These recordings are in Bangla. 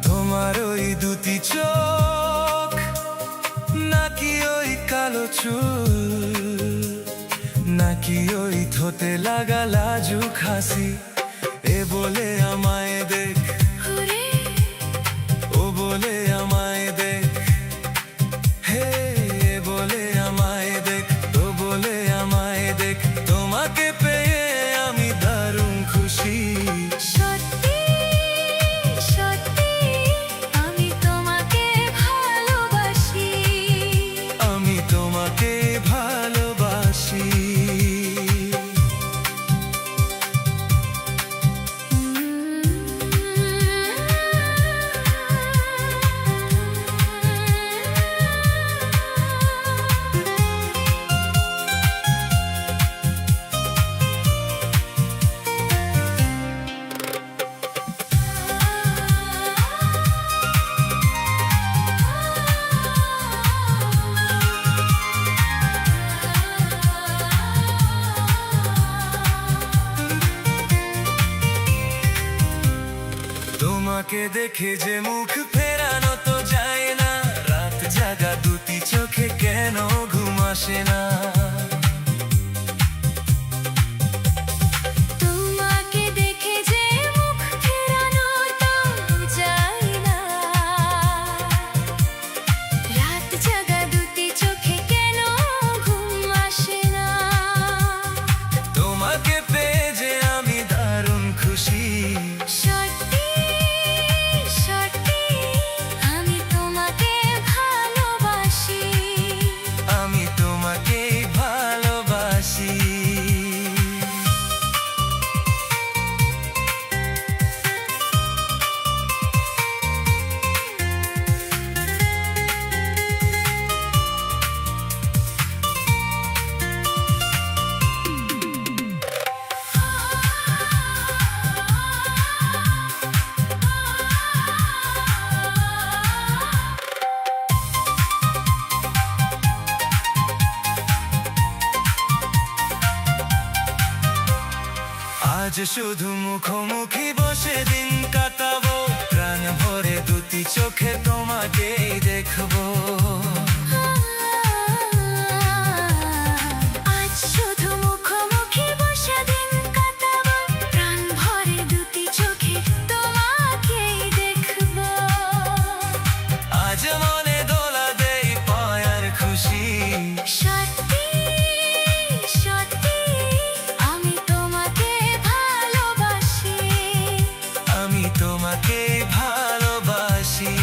তোমার ওই দুটি চোখ নাকি ওই কালো চুল, নাকি ওই ঠোঁটে লাগা লাজুক হাসি, এ বলে আমায় দেখ, ও বলে আমায় দেখ, হে এ বলে আমায় দেখ, ও বলে আমায় দেখ, তোমাকে পেয়ে আমি দারুণ খুশি। তোমাকে দেখে যে মুখ ফেরানো তো যায় না, রাত জাগা দুটি চোখে কেন ঘুম আসে না। তোমাকে দেখে যে মুখ ফেরানো তো যায় না, রাত জাগা দুটি চোখে কেন ঘুম আসে না। তোমাকে পেয়ে যে আমি দারুণ খুশি। আজ শুধু মুখোমুখি বসে দিন কাটাবো, প্রাণ ভরে দুটি চোখে তোমাকেই দেখবো। আজ শুধু মুখোমুখি বসে দিন কাটাবো, প্রাণ ভরে দুটি চোখে তোমাকেই দেখবো। আজ মনে দোলা দেই পায়ার খুশি। সত্যি সত্যি আমি তোমাকে ভালোবাসি, আমি তোমাকে ভালোবাসি।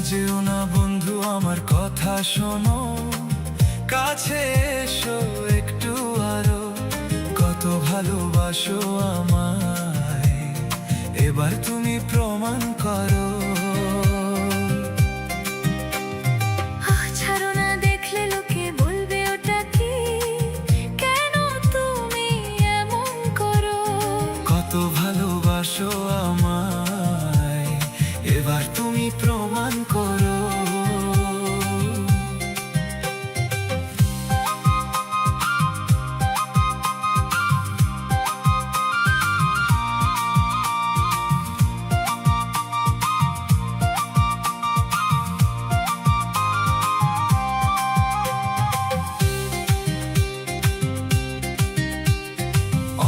যেও না বন্ধু আমার কথা শোনো, কাছে এসো একটু আরো, কত ভালোবাসো আমায় এবার তুমি প্রমাণ করো। ছাড়ো না, দেখলে লোকে বলবে ওটা কি, কেন তুমি এমন করো। কত ভালোবাসো আমায় এবার তুমি প্রমাণ করো।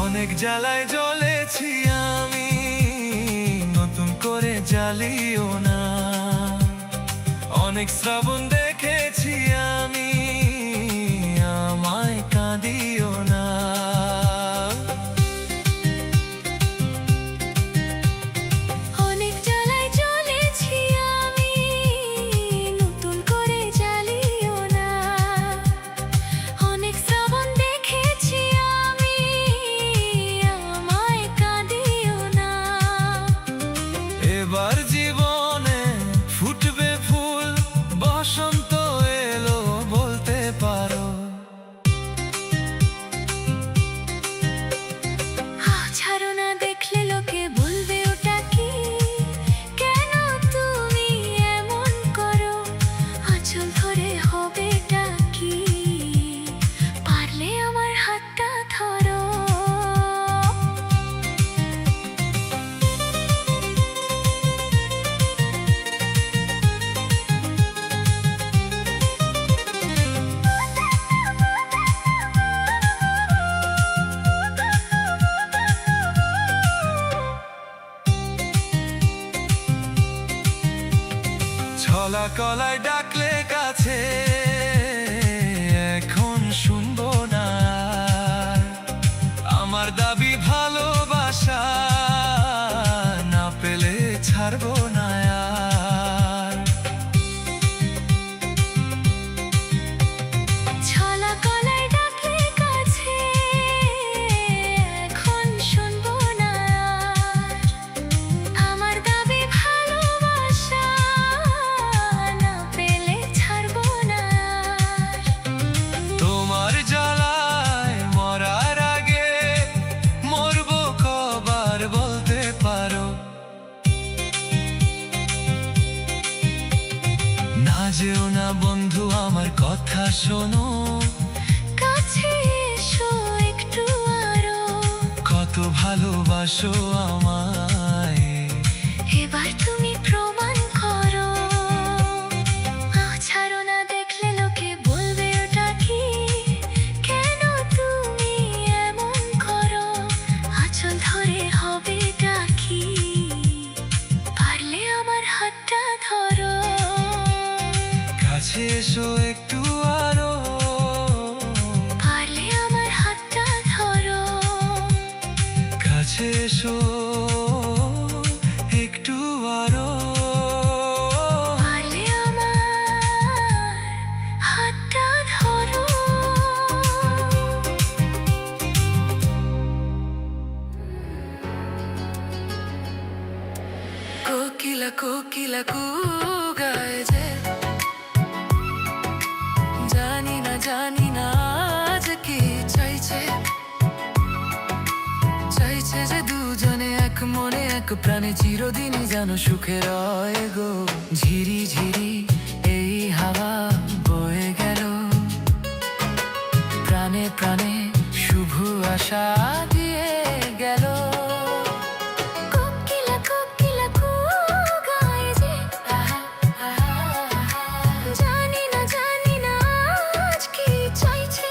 অনেক জ্বালায় জ্বলেছি আমি, নতুন করে জ্বালিও না। অনেক শ্রাবণ দেখেছি আমি, আমায় কাঁদিও না। অনেক জ্বালায় জ্বলেছি আমি, নতুন করে জ্বালিও না। অনেক শ্রাবণ দেখেছি আমি, আমায় কাঁদিও না। এবার জীবনে ফুটবে ফুল, বসন্ত এলো বলতে পারো। ছাড়ো না, দেখলে লোকে বলবে ওটা কি, কেন তুমি এমন করো। আঁচল ধরে হবেটা কি, পারলে আমার হাতটা ধরো। ছলা কলায় ডাকলে কাছে এখন শুনবো না আর। আমার দাবি ভালোবাসা না পেলে ছাড়বো না আর। ছলা কলায় ডাকলে কাছে এখন শুনবো না আর। আমার দাবি ভালোবাসা না পেলে ছাড়বো না আর। তোমার জ্বালায় মরার আগে মরবো কবার বলতে পারো। না যেও না বন্ধু আমার কথা শোনো, কাছে এসো একটু আরো, কত ভালোবাসো আমায় এবার তুমি প্রমাণ করো। ছাড়ো না, দেখলে লোকে বলবে ওটা কি, কেন তুমি এমন করো। আঁচল ধরে হবেটা কি, পারলে আমার হাতটা ধরো। কাছে এসো একটু আরো, পারলে আমার হাতটা ধরো। কাছে এসো একটু আরো। পারলে আমার হাতটা ধরো। কোকিলা কোকিলা কু গায় যে, জানি না আজ কি চাইছে। চাইছে যে দুজনে এক মনে এক প্রাণে চিরদিনই যেন সুখে রয় গো। ঝিরি ঝিরি এই হাওয়া বয়ে গেল, প্রাণে প্রাণে শুভ আশা দিয়ে গেল। কোকিলা কোকিলা কু গায় যে, জানি না আজ কি চাইছে।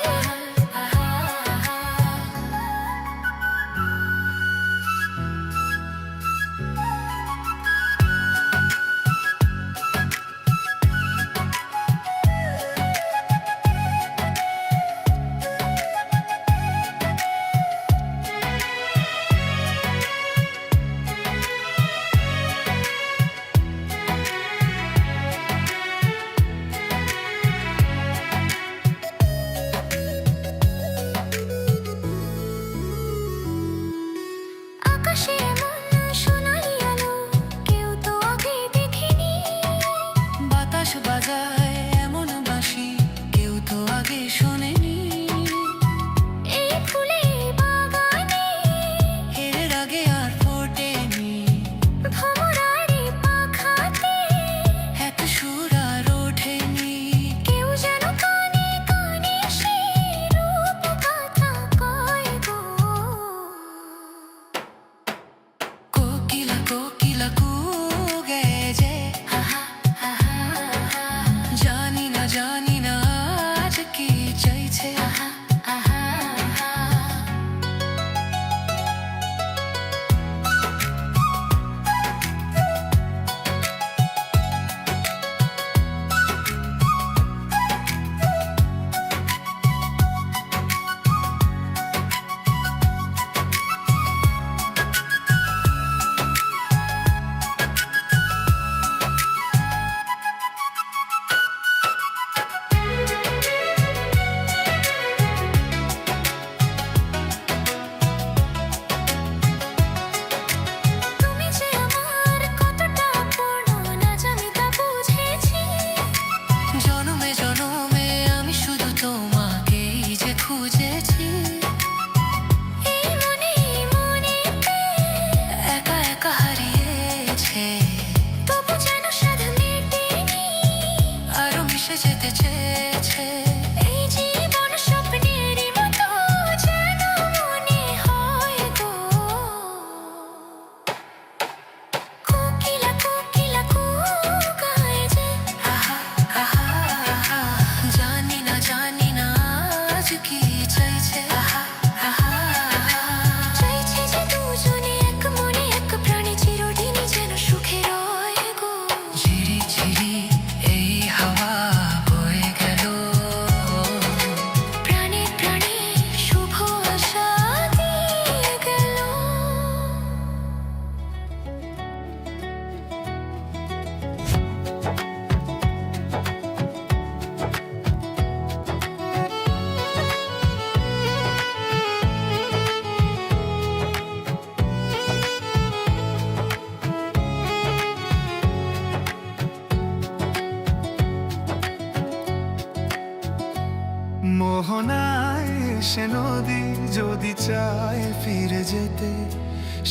মোহনায় সে নদী যদি চায় ফিরে যেতে,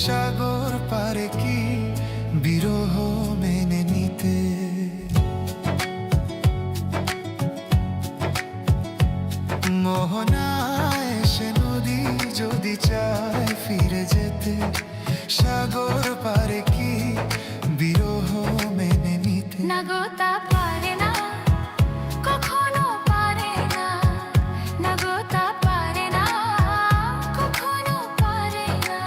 সাগর পারে কি বিরহ মেনে নিতে। মোহনায় সে নদী যদি চায় ফিরে যেতে, সাগর পারে কি বিরহ মেনে নিতে। না গো তা পারে না, কখনো পারে না। না গো তা পারে না, কখনো পারে না।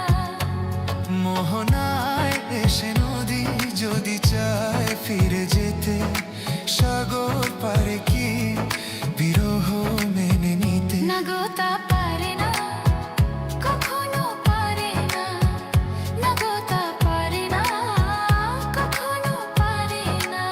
মোহনায় এসে নদী যদি চায় ফিরে যেতে, সাগর পারে কি বিরহ মেনে নিতে। না গো তা পারে না, কখনো পারে না। না গো তা পারে না, কখনো পারে না।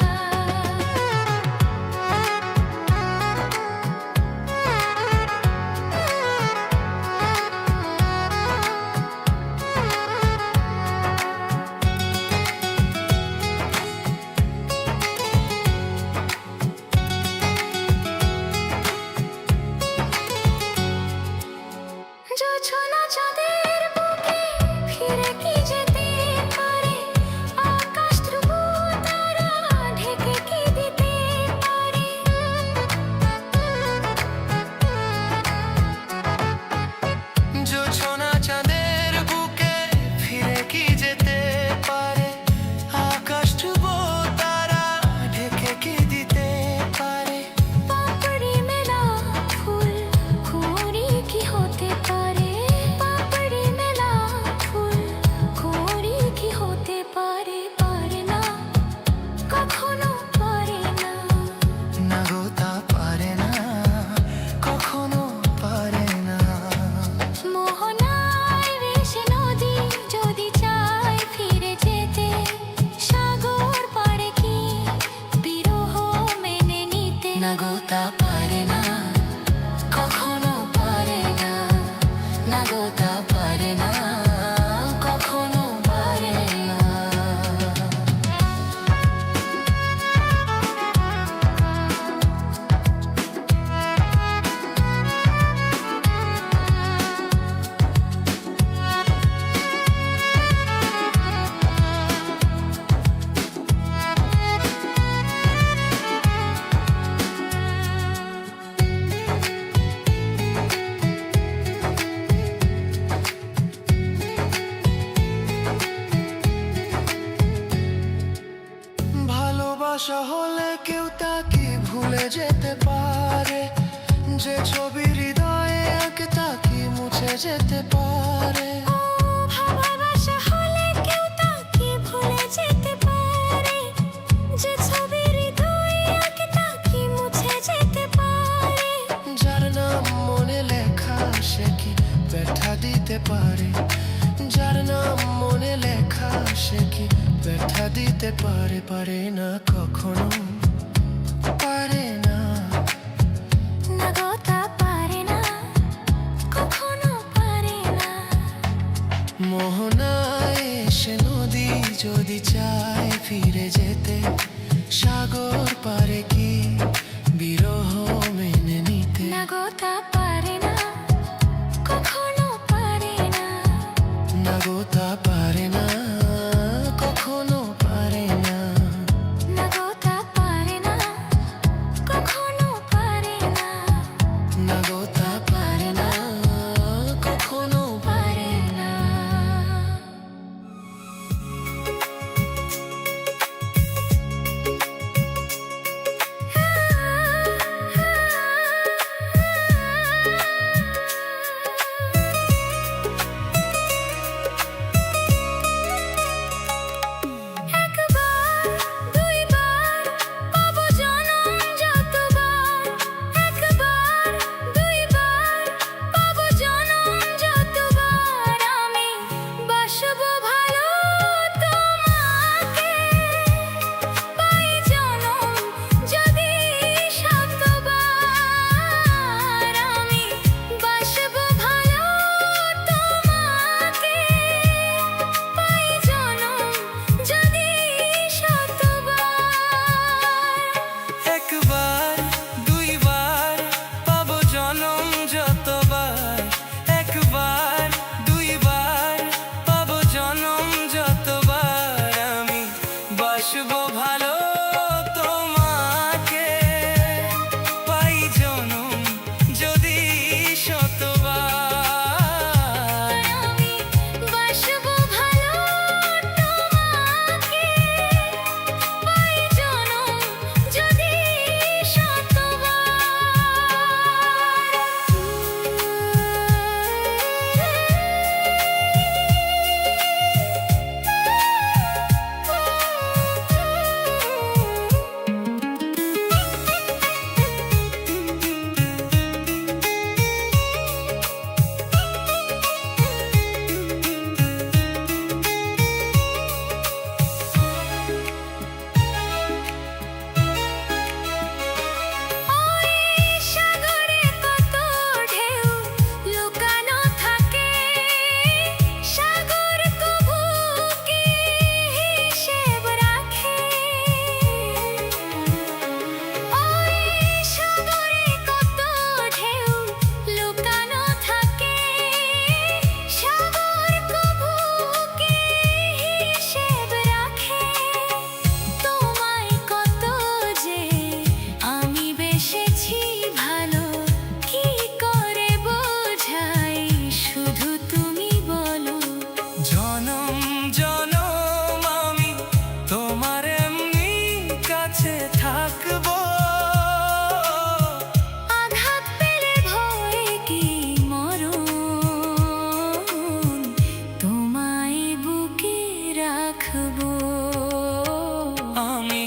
জোছনা চাঁদের বুকে ফিরে কি যেতে পারে, আকাশ ধ্রুব তারা ঢেকে কি দিতে পারে। জোছনা চাঁদের বুকে ফিরে কি যেতে পারে, আকাশ ধ্রুব তারা ঢেকে কি দিতে পারে। পাপড়ি মেলা ফুল কুঁড়ি কি হতে পারে, পাপড়ি মেলা ফুল কুঁড়ি কি হতে পারে। পারে না, কখনো পারে না। না গো তা পারে না, কখনো পারে না। মোহনায় ভেসে নদী যদি চায় ফিরে যেতে, সাগর পারে কি বিরহ মেনে নিতে। না গো তা পারে না, কখনো পারে না। না গো তা পারে না, কখনো পারে না। ভালোবাসা হলে কেউ তাকে ভুলে যেতে পারে, যে ছবি হৃদয়ে আঁকে তাকে মুছে যেতে পারে। ও ভালোবাসা হলে কেউ তাকে ভুলে যেতে পারে, যে ছবি হৃদয়ে আঁকে তাকে মুছে যেতে পারে। যার নাম মনে লেখা সে কি ব্যথা দিতে পারে, যার নাম মনে লেখা সে কি ব্যথা দিতে পারে। পারে না, কখনো পারে না। না গো তা পারে না, কখনো পারে না। মোহনায় এসে নদী যদি চায় ফিরে যেতে, সাগর পারে কি বিরহ মেনে নিতে। না গো তা পারে না, কখনো পারে না। না গো তা পারে না, কখনো পারে না। না গো তা পারে না, কখনো পারে না। না গো তা পারে না, কখনো পারে না। বাসবো ভালো তোমাকে, পাই জনম যদি শতবার। আমি বাসবো ভালো তোমাকে, পাই জনম যদি সাগরে কত ঢেউ লুকানো থাকে, সাগর কবু কি হিসেব রাখে? ওই সাগরে কত ঢেউ লুকানো থাকে, সাগর কবু কি হিসেব রাখে? তোমায় কত যে আমি বেসেছি ভালো, কি করে বোঝাই শুধু তুমি বলো। জনম জনম আমি তোমার এমনি কাছে থাকবো, আঘাত পেলে ভয় কি মরণ, তোমায় বুকে রাখবো। আমি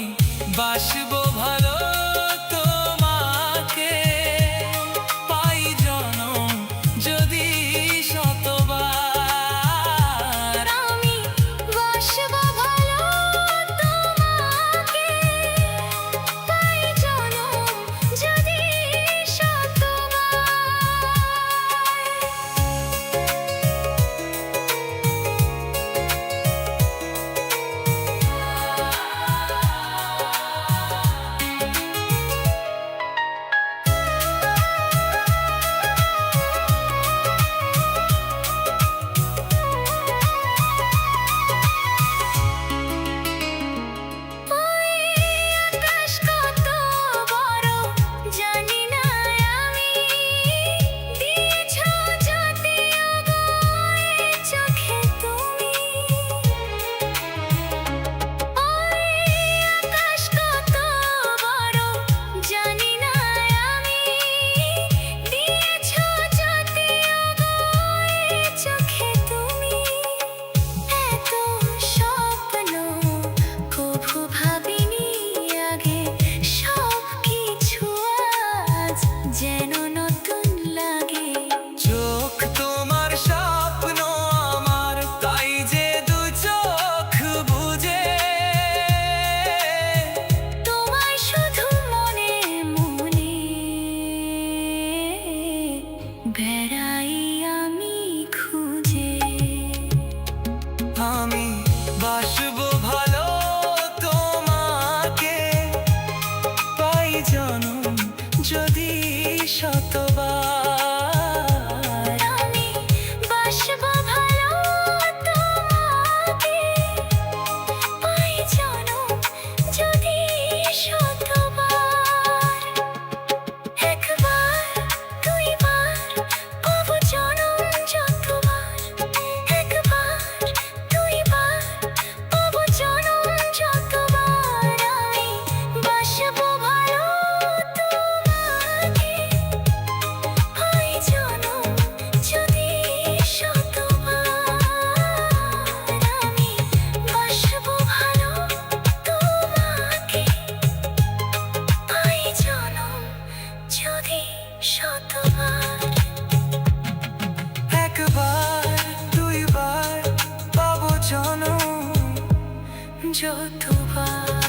বাসবো ভালো তোমাকে, পাই জনম যদি শতবার। আমি বাসবো ভালো তোমাকে, পাই জনম যদি আকাশ কত বড় জানি না আমি, দিয়েছ যদি ওই চোখে তুমি। ওই আকাশ কত বড় জানি না আমি, দিয়েছ যদি ওই চোখে তুমি। এত স্বপ্ন কভু ভাবিনি আগে, সব কিছু আজ যেন নতুন লাগে। চোখ তোমার স্বপ্ন আমার, তাই যে দু চোখ বুঝে তোমায় শুধু মনে মনে বেড়াই আমি খুঁজে। আমি বাসবো ভালো তোমাকে, পাই জনম যদি শতবার। আমি বাসবো ভালো তোমাকে, পাই জনম যদি শতবার। একবার দুইবার পাবো জনম যতবার, একবার দুইবার পাবো জনম যতবার। আমি বাসবো ভালো তোমাকে, পাই জনম যদি শতবার। আমি বাসবো ভালো তোমাকে, পাই জনম যদি শতবার। একবার দুইবার পাবো জনম যতবার।